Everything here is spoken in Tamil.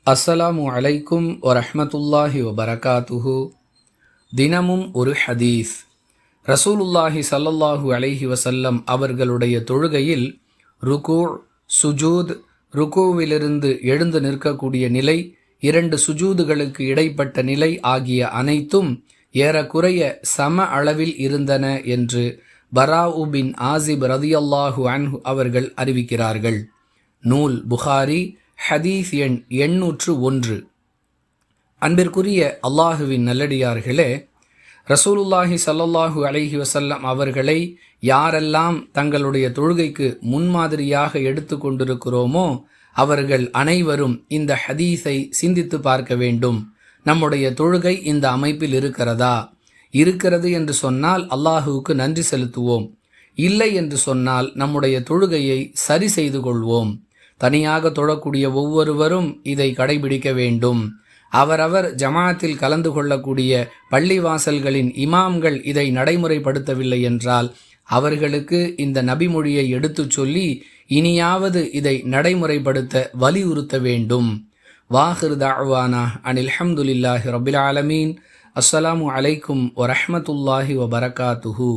அஸ்ஸலாமு அலைக்கும் வரஹ்மத்துல்லாஹி வபரகாத்துஹு. தினமும் ஒரு ஹதீஸ். ரசூலுல்லாஹி ஸல்லல்லாஹு அலைஹி வஸல்லம் அவர்களுடைய தொழுகையில் ருக்கு, சுஜூத், ருக்குவிலிருந்து எழுந்து நிற்கக்கூடிய நிலை, 2 சுஜூதுகளுக்கு இடைப்பட்ட நிலை ஆகிய அனைத்தும் ஏறக்குறைய சம அளவில் இருந்தன என்று பராஉ பின் ஆசிப் ரதியல்லாஹு அன்ஹு அவர்கள் அறிவிக்கிறார்கள். நூல் புகாரி, ஹதீஸ் எண் 801. அன்பிற்குரிய அல்லாஹுவின் நல்லடியார்களே, ரசூலுல்லாஹி ஸல்லல்லாஹு அலைஹி வஸல்லம் அவர்களை யாரெல்லாம் தங்களுடைய தொழுகைக்கு முன்மாதிரியாக எடுத்து கொண்டிருக்கிறோமோ அவர்கள் அனைவரும் இந்த ஹதீஸை சிந்தித்து பார்க்க வேண்டும். நம்முடைய தொழுகை இந்த அமைப்பில் இருக்கிறதா? இருக்கிறது என்று சொன்னால் அல்லாஹுவுக்கு நன்றி செலுத்துவோம். இல்லை என்று சொன்னால் நம்முடைய தொழுகையை சரி செய்து கொள்வோம். தனியாக தொழக்கூடிய ஒவ்வொருவரும் இதை கடைபிடிக்க வேண்டும். அவரவர் ஜமாத்தில் கலந்து கொள்ளக்கூடிய பள்ளிவாசல்களின் இமாம்கள் இதை நடைமுறைப்படுத்தவில்லை என்றால் அவர்களுக்கு இந்த நபிமொழியை எடுத்துச் சொல்லி இனியாவது இதை நடைமுறைப்படுத்த வலியுறுத்த வேண்டும். வாஹிர் தஅவானா அனில் ஹம்துலில்லாஹி ரப்பில் ஆலமீன். அஸ்ஸலாமு அலைக்கும் வரஹ்மத்துல்லாஹி வபரகாத்துஹு.